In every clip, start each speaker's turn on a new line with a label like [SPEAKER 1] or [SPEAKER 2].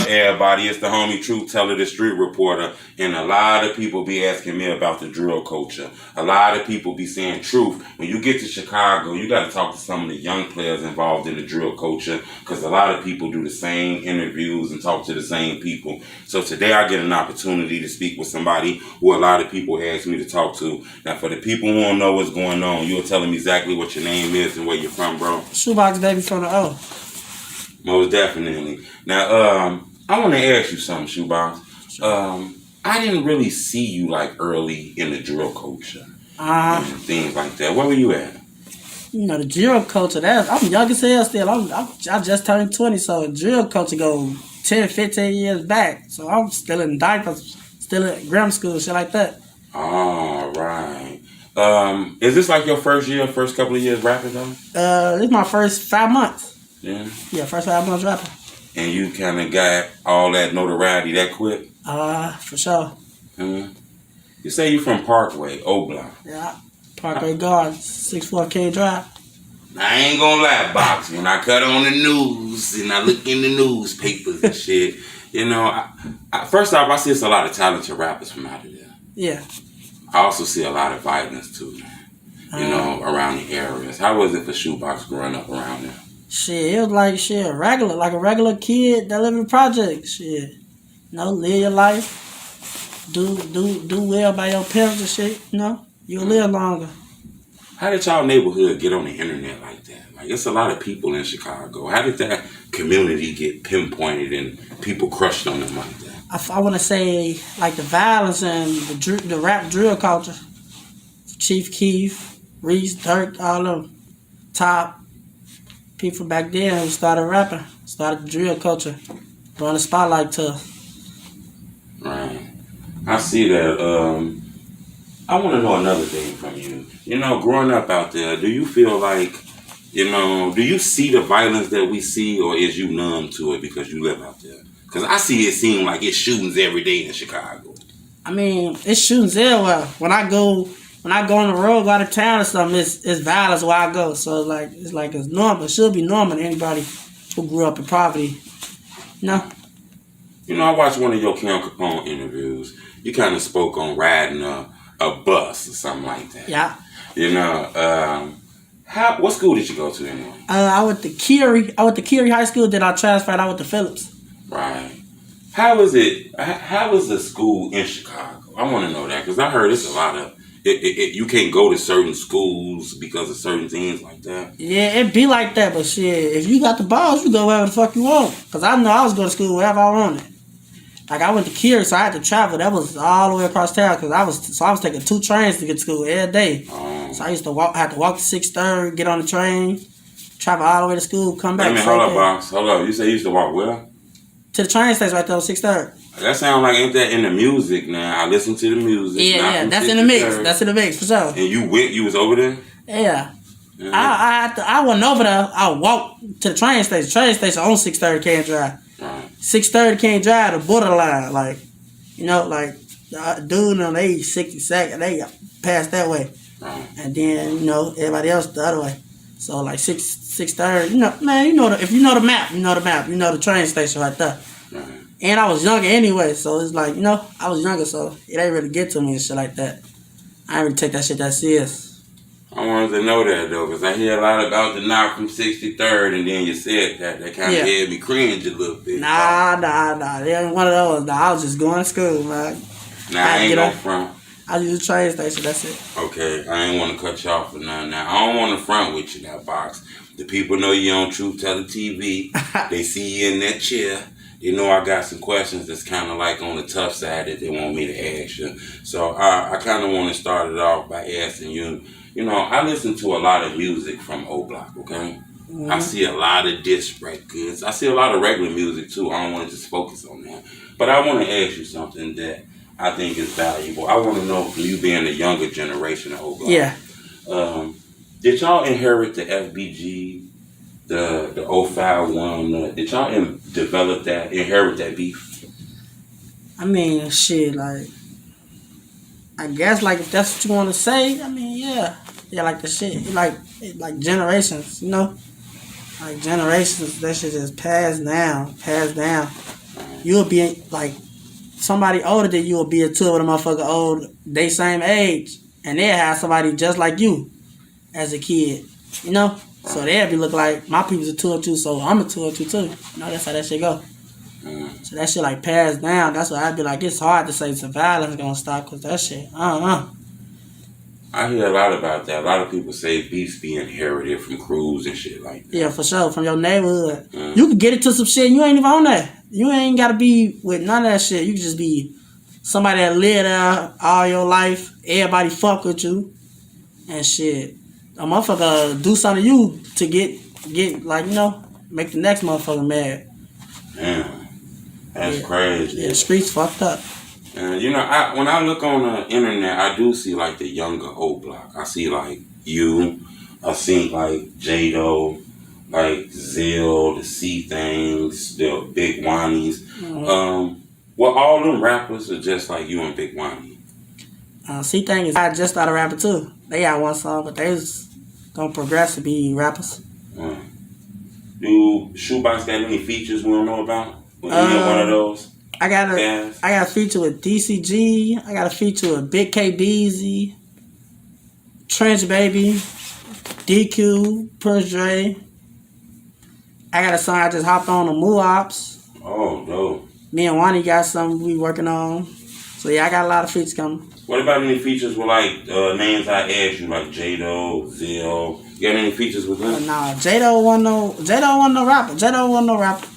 [SPEAKER 1] everybody? It's the homie Truth Teller, the street reporter, and a lot of people be asking me about the drill culture. A lot of people be saying, Truth, when you get to Chicago, you got to talk to some of the young players involved in the drill culture, because a lot of people do the same interviews and talk to the same people. So today I get an opportunity to speak with somebody who a lot of people ask me to talk to. Now, for the people who don't know what's going on, you'll tell them exactly what your name is and where you're from, bro.
[SPEAKER 2] ShoeBoxBaby from the O.
[SPEAKER 1] Most definitely. Now, I want to ask you something, Shoebox. I didn't really see you like early in the drill culture and things like that. Where were you at?
[SPEAKER 2] You know, the drill culture, I'm young as hell still. I just turned 20, so the drill culture go 10, 15 years back. So I'm still in diapers, still at grammar school, shit like that.
[SPEAKER 1] All right. Is this like your first couple of years rapping though?
[SPEAKER 2] This is my first 5 months.
[SPEAKER 1] Yeah?
[SPEAKER 2] Yeah, first 5 months rapping.
[SPEAKER 1] And you kind of got all that notoriety that quick?
[SPEAKER 2] For sure.
[SPEAKER 1] You say you from Parkway, Oblock.
[SPEAKER 2] Yeah, Parkway Gardens, 64 King Drive.
[SPEAKER 1] I ain't gonna lie, Box. When I cut on the news and I look in the newspapers and shit, you know, first off, I see it's a lot of talented rappers from out of there.
[SPEAKER 2] Yeah.
[SPEAKER 1] I also see a lot of violence too, man. You know, around the areas. How was it for Shoebox growing up around there?
[SPEAKER 2] Shit, it was like a regular kid that live in the projects. Shit, you know, live your life, do well by your parents and shit. You know, you'll live longer.
[SPEAKER 1] How did y'all neighborhood get on the internet like that? Like, it's a lot of people in Chicago. How did that community get pinpointed and people crushed on them like that?
[SPEAKER 2] I want to say like the violence and the rap drill culture. Chief Keef, Reese, Dirk, all of them, Top. People back then who started rapping, started the drill culture, brought the spotlight to us.
[SPEAKER 1] Right. I see that. I want to know another thing from you. You know, growing up out there, do you feel like, you know, do you see the violence that we see, or is you numb to it because you live out there? Because I see it seem like it's shootings every day in Chicago.
[SPEAKER 2] I mean, it's shootings everywhere. When I go on the road, go out of town or something, it's violence where I go. So it's normal. It should be normal to anybody who grew up in poverty. No.
[SPEAKER 1] You know, I watched one of your Cam Capone interviews. You kind of spoke on riding a bus or something like that.
[SPEAKER 2] Yeah.
[SPEAKER 1] You know, what school did you go to anyway?
[SPEAKER 2] I went to Curie. High School. Then I transferred. I went to Phillips.
[SPEAKER 1] Right. How is it? How is the school in Chicago? I want to know that because I heard it's a lot of. You can't go to certain schools because of certain things like that. Yeah,
[SPEAKER 2] it be like that, but shit, if you got the balls, you go wherever the fuck you want. Because I know I was going to school wherever I wanted. Like, I went to Curie, so I had to travel. That was all the way across town because I was taking 2 trains to get to school every day. So I used to had to walk to 6th, 3rd, get on the train, travel all the way to school, come back.
[SPEAKER 1] Wait a minute, hold up, Box. Hold up. You say you used to walk where?
[SPEAKER 2] To the train station right there on 6th, 3rd.
[SPEAKER 1] That sounds like, ain't that in the music now? I listen to the music.
[SPEAKER 2] Yeah, that's in the mix. That's in the mix, for sure.
[SPEAKER 1] And you was over there?
[SPEAKER 2] Yeah. I wasn't over there. I walked to the train station. Train station on 630 Can't Drive.
[SPEAKER 1] Right.
[SPEAKER 2] 630 Can't Drive, the borderline. Like, you know, like, dude on they 62nd, they passed that way.
[SPEAKER 1] Right.
[SPEAKER 2] And then, you know, everybody else the other way. So, like, 630, you know, man, you know, if you know the map, you know the train station right there.
[SPEAKER 1] Right.
[SPEAKER 2] And I was younger anyway, so it's like, you know, I was younger, so it ain't really get to me and shit like that. I ain't really take that shit that serious.
[SPEAKER 1] I wanted to know that, though, because I hear a lot about the knock from 63rd, and then you said that. That kind of had me cringe a little bit.
[SPEAKER 2] Nah. It ain't one of those. Nah, I was just going to school, man.
[SPEAKER 1] Nah, I ain't no front.
[SPEAKER 2] I use the train station, that's it.
[SPEAKER 1] Okay, I ain't want to cut you off for nothing. Now, I don't want to front with you, that Box. The people know you on Truth Teller TV. They see you in that chair. You know, I got some questions that's kind of like on the tough side that they want me to ask you. So I kind of want to start it off by asking you, you know, I listen to a lot of music from Oblock, okay? Mm-hmm. I see a lot of disc records. I see a lot of regular music, too. I don't want to just focus on that. But I want to ask you something that I think is valuable. I want to know, from you being the younger generation of Oblock.
[SPEAKER 2] Yeah.
[SPEAKER 1] Did y'all inherit the FBG, the 051? Did y'all inherit that beef?
[SPEAKER 2] I mean, shit, like, I guess, like, if that's what you want to say, I mean, yeah. Yeah, like the shit. Like generations, you know? Like generations, that shit just passed down. you'll be like somebody older than you will be a tour with a motherfucker old, they same age, and they'll have somebody just like you as a kid, you know? So they'll be looking like my people's a tour too, so I'm a tour too. You know, that's how that shit go. So that shit like passed down. That's why I'd be like, it's hard to say surveillance gonna stop because that shit,
[SPEAKER 1] I hear a lot about that. A lot of people say beefs be inherited from crews and shit like that.
[SPEAKER 2] Yeah, for sure. From your neighborhood. You can get into some shit. You ain't even on that. You ain't got to be with none of that shit. You can just be somebody that lived there all your life. Everybody fuck with you. And shit. A motherfucker do something to you to get like, you know, make the next motherfucker mad.
[SPEAKER 1] Damn. That's crazy.
[SPEAKER 2] Yeah, the streets fucked up.
[SPEAKER 1] You know, when I look on the internet, I do see like the younger Oblock. I see like you. I see like Jado, like Zill, the C Things, the BigWoneys. Well, all them rappers are just like you and BigWoney.
[SPEAKER 2] C Thing is I just started rapping too. They got one song, but they was gonna progress to be rappers.
[SPEAKER 1] Do Shoebox got any features we don't know about? Any one of those?
[SPEAKER 2] I got a feature with DCG. I got a feature with Big K Beezy, Trench Baby, DQ, Prince Dre. I got a song I just hopped on the Muwops.
[SPEAKER 1] Oh, dope. Me
[SPEAKER 2] and Wani got something we working on. So yeah, I got a lot of features coming.
[SPEAKER 1] What about any features with like names I asked you, like Jado, Zill? You got any features with them?
[SPEAKER 2] Nah, Jado wasn't no rapper.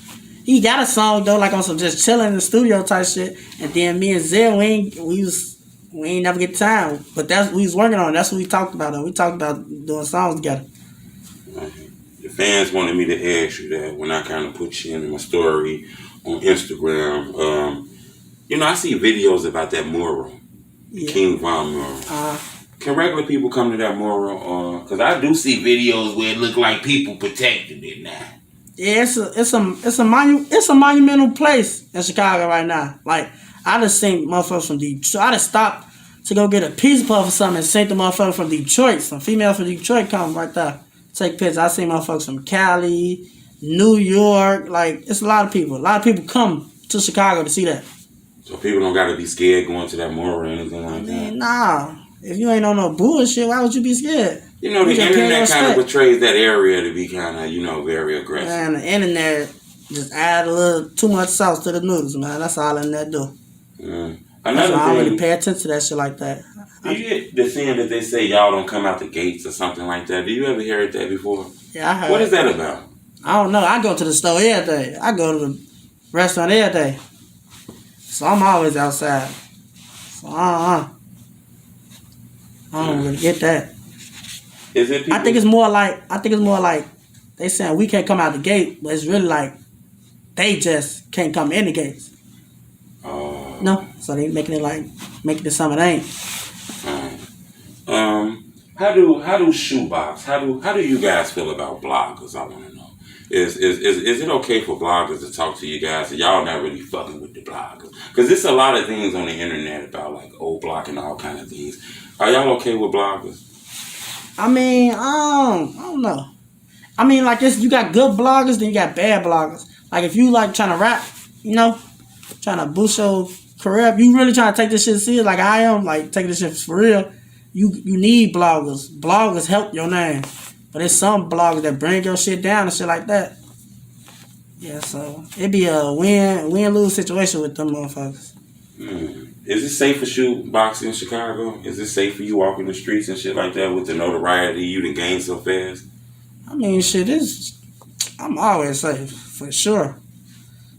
[SPEAKER 2] He got a song though, like on some just chilling in the studio type shit. And then me and Zill, we ain't never get time. But that's we was working on. That's what we talked about. Though. We talked about doing songs together.
[SPEAKER 1] The fans wanted me to ask you that when I kind of put you in my story on Instagram. You know, I see videos about that mural, the King Von mural. Can regular people come to that mural? Because I do see videos where it look like people protecting it now.
[SPEAKER 2] Yeah, it's a monumental place in Chicago right now. Like I just seen motherfuckers from Detroit. I just stopped to go get a pizza puff or something and seen the motherfucker from Detroit. Some female from Detroit come right there, take pictures. I seen motherfuckers from Cali, New York. Like it's a lot of people. A lot of people come to Chicago to see that.
[SPEAKER 1] So people don't gotta be scared going to that mural or anything like that.
[SPEAKER 2] Nah, if you ain't on no bullshit, why would you be scared?
[SPEAKER 1] You know, the internet kind of portrays that area to be kind of, you know, very aggressive.
[SPEAKER 2] Man, the internet just add a little too much sauce to the news, man. That's all the internet do.
[SPEAKER 1] Another thing,
[SPEAKER 2] I don't really pay attention to that shit like that.
[SPEAKER 1] Do you get the saying that they say y'all don't come out the gates or something like that? Do you ever hear that before?
[SPEAKER 2] Yeah, I heard.
[SPEAKER 1] What is that about?
[SPEAKER 2] I don't know. I go to the store every day. I go to the restaurant every day. So I'm always outside. So I don't really get that.
[SPEAKER 1] Is it people?
[SPEAKER 2] I think it's more like they saying we can't come out the gate, but it's really like they just can't come in the gates. No, so they making it something it ain't.
[SPEAKER 1] How do Shoebox? How do you guys feel about bloggers? I want to know. Is it okay for bloggers to talk to you guys? And y'all not really fucking with the bloggers because there's a lot of things on the internet about like Oblock and all kind of things. Are y'all okay with bloggers?
[SPEAKER 2] I mean, I don't know. I mean, like this, you got good bloggers, then you got bad bloggers. Like if you like trying to rap, you know, trying to boost your career, you really trying to take this shit serious, like I am, like taking this shit for real. You need bloggers. Bloggers help your name, but there's some bloggers that bring your shit down and shit like that. Yeah, so it'd be a win-lose situation with them motherfuckers.
[SPEAKER 1] Is it safe for Shoebox in Chicago? Is it safe for you walking the streets and shit like that with the notoriety you done gained so fast?
[SPEAKER 2] I mean, shit is. I'm always safe, for sure.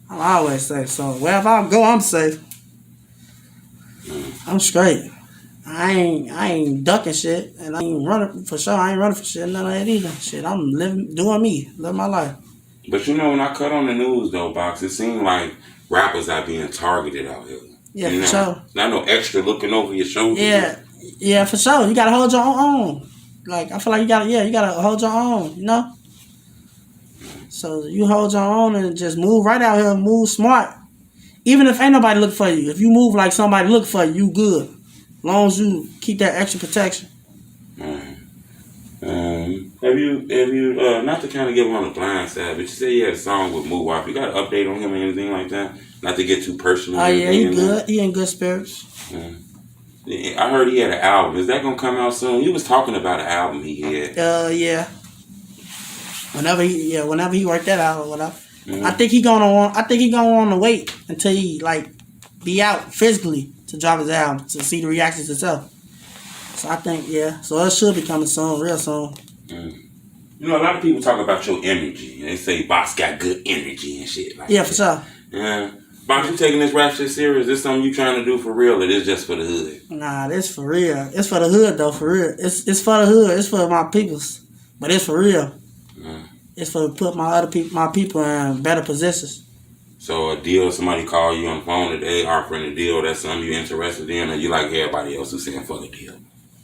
[SPEAKER 2] I'm always safe. So wherever I go, I'm safe. I'm straight. I ain't ducking shit, and I ain't running for sure. I ain't running for shit, none of that either. Shit, I'm doing me, living my life.
[SPEAKER 1] But you know, when I cut on the news though, Box, it seemed like rappers are being targeted out here.
[SPEAKER 2] Yeah,
[SPEAKER 1] you know?
[SPEAKER 2] For sure.
[SPEAKER 1] Not no extra looking over your shoulder.
[SPEAKER 2] Yeah, for sure. You gotta hold your own. Like I feel like you gotta hold your own. You know. So you hold your own and just move right out here, move smart. Even if ain't nobody look for you, if you move like somebody look for you, you good. As long as you keep that extra protection.
[SPEAKER 1] Have you not to kind of give him on the blind side, but you say you had a song with Muwop. You got an update on him or anything like that? Not to get too personal.
[SPEAKER 2] Oh yeah, he good. He in good spirits.
[SPEAKER 1] Yeah. I heard he had an album. Is that gonna come out soon? He was talking about an album he had.
[SPEAKER 2] Yeah. Whenever he worked that out or whatever. I think he gonna want to wait until he like be out physically to drop his album to see the reactions itself. So I think so it should be coming soon, real soon.
[SPEAKER 1] You know, a lot of people talk about your energy. They say Box got good energy and shit. Like
[SPEAKER 2] yeah, for sure.
[SPEAKER 1] Yeah. Box, you taking this rap shit serious? Is this something you trying to do for real, or this just for the hood?
[SPEAKER 2] Nah, this for real. It's for the hood though, for real. It's for the hood. It's for my peoples, but it's for real. It's for to put my people in better positions. So
[SPEAKER 1] a deal, somebody call you on the phone today offering a deal, that's something you interested in, or you like everybody else who's saying fuck a deal?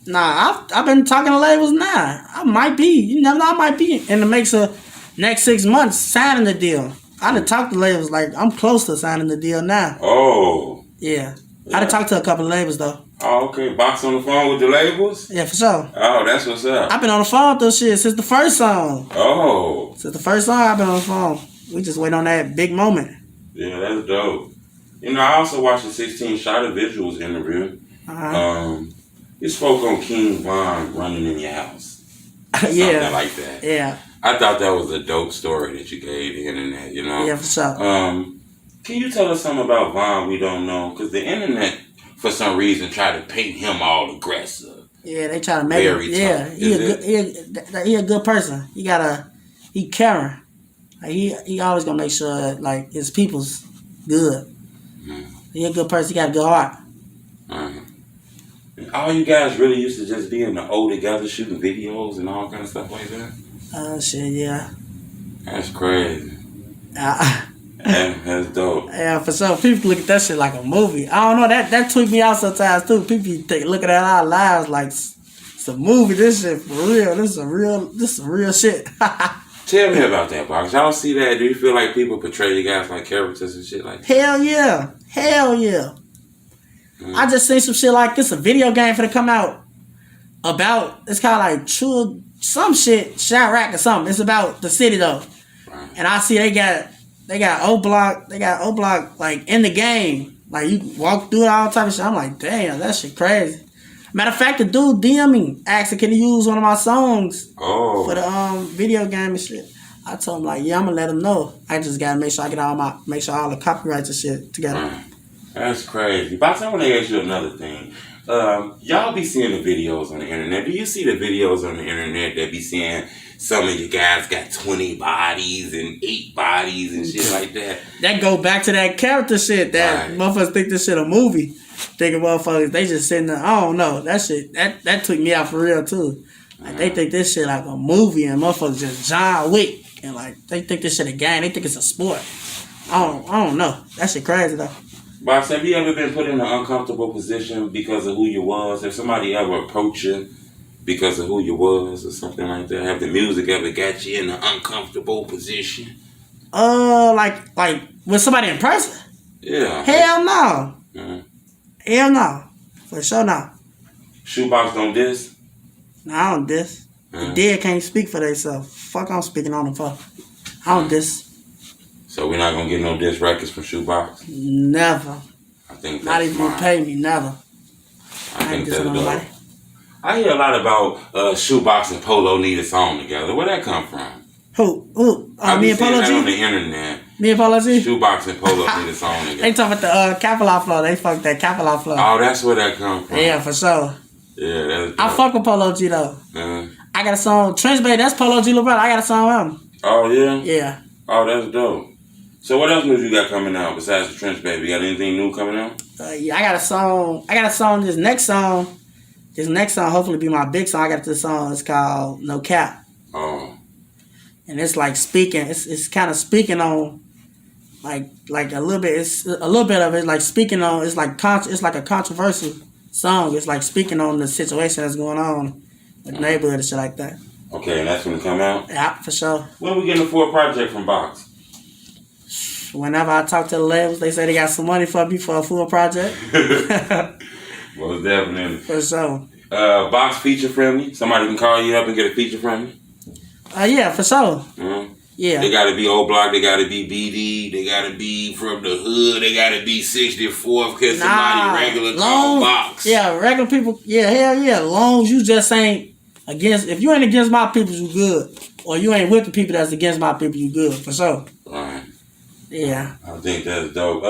[SPEAKER 2] Nah, I've been talking to labels now. I might be. You never know, I might be in the mix of next 6 months signing the deal. I done talked to labels like I'm close to signing the deal now.
[SPEAKER 1] Oh.
[SPEAKER 2] Yeah. I done talked to a couple of labels though.
[SPEAKER 1] Oh, okay. Box on the phone with the labels?
[SPEAKER 2] Yeah, for sure.
[SPEAKER 1] Oh, that's what's up.
[SPEAKER 2] I've been on the phone with those shit since the first song.
[SPEAKER 1] Oh.
[SPEAKER 2] Since the first song I've been on the phone. We just wait on that big moment.
[SPEAKER 1] Yeah, that's dope. You know, I also watched the 16 Shot of Visuals interview. You spoke on King Von running in your house. Something like that.
[SPEAKER 2] Yeah.
[SPEAKER 1] I thought that was a dope story that you gave the internet, you know?
[SPEAKER 2] Yeah, for sure.
[SPEAKER 1] Can you tell us something about Von we don't know? Because the internet, for some reason, tried to paint him all aggressive.
[SPEAKER 2] Yeah, they try to make him. Yeah, he a good person. He caring. Like he always gonna make sure like his people's good. He a good person. He got a good heart.
[SPEAKER 1] All you guys really used to just be in the O together shooting videos and all kind of stuff like that?
[SPEAKER 2] Shit, yeah.
[SPEAKER 1] That's crazy. That's dope.
[SPEAKER 2] Yeah, for sure. People look at that shit like a movie. I don't know, that tweak me out sometimes too. People looking at our lives like it's a movie. This shit for real. This is real shit.
[SPEAKER 1] Tell me about that, Box. Y'all see that? Do you feel like people portray you guys like characters and shit like that?
[SPEAKER 2] Hell yeah. I just seen some shit like this, a video game finna come out about, it's kind of like true, some shit, Chirac or something. It's about the city though. Right. And I see they got Oblock like in the game. Like you walk through it, all type of shit. I'm like, damn, that shit crazy. Matter of fact, the dude DM me, asking can he use one of my songs for the video game and shit. I told him like, yeah, I'm gonna let him know. I just gotta make sure I get all the copyrights and shit together.
[SPEAKER 1] Right. That's crazy. Box, I want to ask you another thing. Y'all be seeing the videos on the internet. Do you see the videos on the internet that be seeing some of you guys got 20 bodies and 8 bodies and shit like that?
[SPEAKER 2] That go back to that character shit that motherfuckers think this shit a movie. Thinking motherfuckers, they just sitting there, I don't know. That shit, that took me out for real too. Like they think this shit like a movie and motherfuckers just John Wick. And like, they think this shit a game. They think it's a sport. I don't know. That shit crazy though.
[SPEAKER 1] Box, have you ever been put in an uncomfortable position because of who you was? Have somebody ever approached you because of who you was or something like that? Have the music ever got you in an uncomfortable position?
[SPEAKER 2] Like with somebody in person?
[SPEAKER 1] Yeah.
[SPEAKER 2] Hell no. Hell no. For sure no.
[SPEAKER 1] Shoebox don't diss?
[SPEAKER 2] No, I don't diss. The dead can't speak for themselves. Fuck, I'm speaking on them for. I don't diss.
[SPEAKER 1] So we're not gonna get no diss records from Shoebox?
[SPEAKER 2] Never.
[SPEAKER 1] I think that's
[SPEAKER 2] not even gonna pay me. Never.
[SPEAKER 1] I think that's dope. I hear a lot about Shoebox and Polo need a song together. Where that come from?
[SPEAKER 2] Who? Me and Polo G?
[SPEAKER 1] On the internet.
[SPEAKER 2] Me and Polo G?
[SPEAKER 1] Shoebox and Polo need a song together.
[SPEAKER 2] They talking about the Capital Flow. They fuck that Capital Flow.
[SPEAKER 1] Oh, that's where that come from.
[SPEAKER 2] Yeah, for sure.
[SPEAKER 1] Yeah, that's dope.
[SPEAKER 2] I fuck with Polo G though. I got a song, Trench Bay, that's Polo G LeBron. I got a song with him.
[SPEAKER 1] Oh yeah?
[SPEAKER 2] Yeah.
[SPEAKER 1] Oh, that's dope. So what else news you got coming out besides the Trench Baby? Got anything new coming out?
[SPEAKER 2] Yeah, I got a song. This next song hopefully be my big song. I got this song. It's called No Cap.
[SPEAKER 1] Oh.
[SPEAKER 2] And it's like speaking. It's kind of speaking on, like a little bit. It's a little bit of it like speaking on. It's like a controversial song. It's like speaking on the situation that's going on with the neighborhood and shit like that.
[SPEAKER 1] Okay, and that's when it come out?
[SPEAKER 2] Yeah, for sure.
[SPEAKER 1] When we getting a full project from Box?
[SPEAKER 2] Whenever I talk to the labels, they say they got some money for me for a full project.
[SPEAKER 1] Most definitely.
[SPEAKER 2] For sure.
[SPEAKER 1] Box feature friendly? Somebody can call you up and get a feature from you?
[SPEAKER 2] Yeah, for sure.
[SPEAKER 1] Mm-hmm.
[SPEAKER 2] Yeah.
[SPEAKER 1] They gotta be Oblock, they gotta be BD, they gotta be from the hood, they gotta be 64th because somebody regular called Box.
[SPEAKER 2] Yeah, regular people, yeah, hell yeah. Long as you just ain't against, if you ain't against my people, you good. Or you ain't with the people that's against my people, you good, for sure.
[SPEAKER 1] Right.
[SPEAKER 2] Yeah.
[SPEAKER 1] I think that's dope.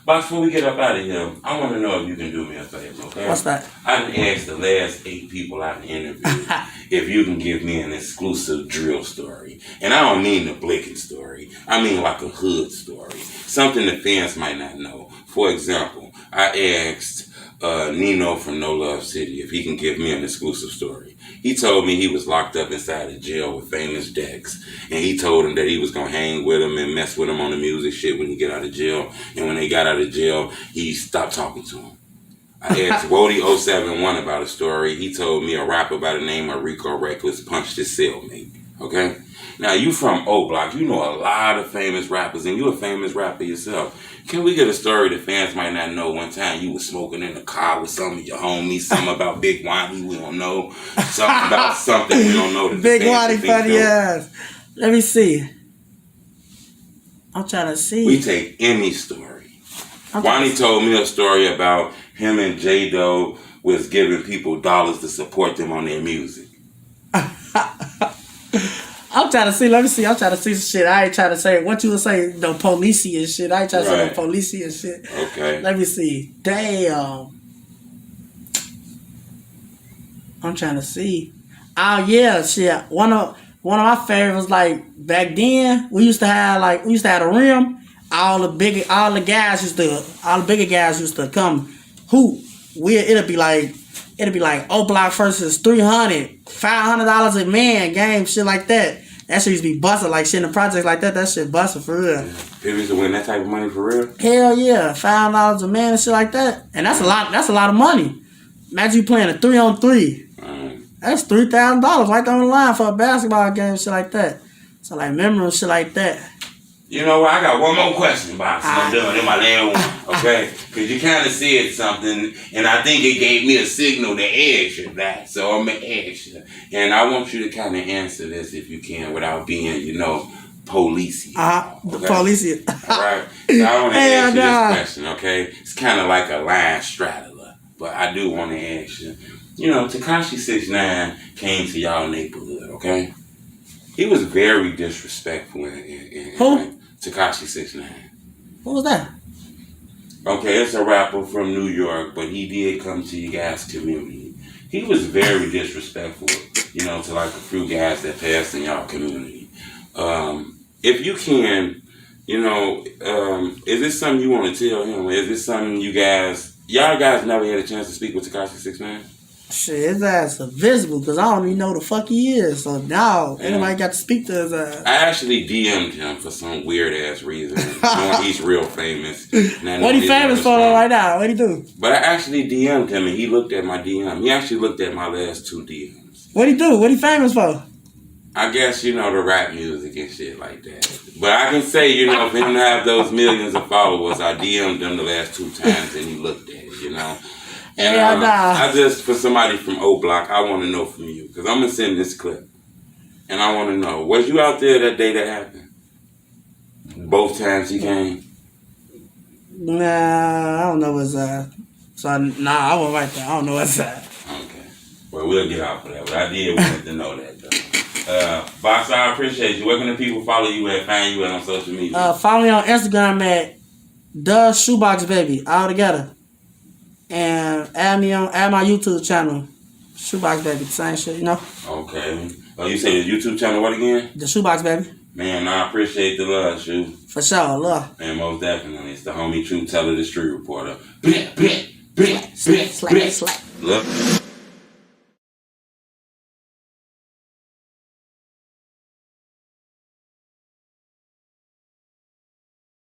[SPEAKER 1] Box, before we get up out of here, I want to know if you can do me a favor, okay?
[SPEAKER 2] What's that?
[SPEAKER 1] I done asked the last 8 people I've interviewed if you can give me an exclusive drill story. And I don't mean the Blicking story. I mean like a hood story. Something the fans might not know. For example, I asked Nino from No Love City if he can give me an exclusive story. He told me he was locked up inside a jail with famous Dex. And he told him that he was going to hang with him and mess with him on the music shit when he get out of jail. And when they got out of jail, he stopped talking to him. I asked Wody071 about a story. He told me a rapper by the name of Rico Reckless punched his cellmate. Okay? Now, you from O-Block. You know a lot of famous rappers, and you a famous rapper yourself. Can we get a story the fans might not know? One time you was smoking in the car with some of your homies, something about BigWoney we don't know, something about something we don't know.
[SPEAKER 2] BigWoney funny ass. Let me see. I'm trying to see.
[SPEAKER 1] We take any story. Wani told me a story about him and J-Do was giving people dollars to support them on their music.
[SPEAKER 2] I'm trying to see. Let me see. I'm trying to see some shit. I ain't trying to say what you would say. No police and shit. I ain't trying to say no police and shit.
[SPEAKER 1] Okay.
[SPEAKER 2] Let me see. Damn. I'm trying to see. Oh yeah, shit. One of my favorites was like back then. We used to have a rim. All the bigger guys used to come hoop. It'll be like Oblock versus 300, $500 a man game, shit like that. That shit used to be busted like shit in the projects like that. That shit busted for real.
[SPEAKER 1] People used to win that type of money for real?
[SPEAKER 2] Hell yeah, $500 a man and shit like that. And that's a lot of money. Imagine you playing a 3-on-3. That's $3,000 right on the line for a basketball game, shit like that. So like memory shit like that.
[SPEAKER 1] You know what? I got one more question, Box. I'm done. In my last one, okay? Because you kind of said something, and I think it gave me a signal to ask you that. So I'm going to ask you. And I want you to kind of answer this if you can without being, policey. Okay?
[SPEAKER 2] Policey.
[SPEAKER 1] All right? So I want to ask you this question, okay? It's kind of like a line straddler, but I do want to ask you. Tekashi 6ix9ine came to y'all neighborhood, okay? He was very disrespectful in
[SPEAKER 2] Who?
[SPEAKER 1] Tekashi 6ix9ine.
[SPEAKER 2] What was that?
[SPEAKER 1] Okay, it's a rapper from New York, but he did come to you guys' community. He was very disrespectful, to like a few guys that passed in y'all community. If you can, is this something you want to tell him? Is this something y'all guys never had a chance to speak with Tekashi 6ix9ine?
[SPEAKER 2] Shit, his ass is invisible because I don't even know who the fuck he is. So now, anybody got to speak to his ass.
[SPEAKER 1] I actually DM'd him for some weird ass reason. Knowing he's real famous.
[SPEAKER 2] What he famous for right now? What he do?
[SPEAKER 1] But I actually DM'd him and he looked at my DM. He actually looked at my last 2 DMs.
[SPEAKER 2] What he do? What he famous for?
[SPEAKER 1] I guess, the rap music and shit like that. But I can say, for him to have those millions of followers, I DM'd him the last 2 times and he looked at it, And I just, for somebody from O-Block, I want to know from you. Because I'm going to send this clip. And I want to know, was you out there that day that happened? Both times he came?
[SPEAKER 2] Nah, I don't know what's that. I wasn't right there. I don't know what's that.
[SPEAKER 1] Okay. Well, we'll get out for that. But I did want to know that, though. Box, I appreciate you. Where can the people follow you at, find you at on social media?
[SPEAKER 2] Follow me on Instagram at ShoeBoxBaby, all together. And add my YouTube channel, ShoeBoxBaby, same shit,
[SPEAKER 1] Okay. Oh, you say the YouTube channel what again?
[SPEAKER 2] The ShoeBoxBaby.
[SPEAKER 1] Man, I appreciate the love, Shoe.
[SPEAKER 2] For sure, love.
[SPEAKER 1] And most definitely, it's the homie True Teller, the street reporter. Slap.
[SPEAKER 2] Look.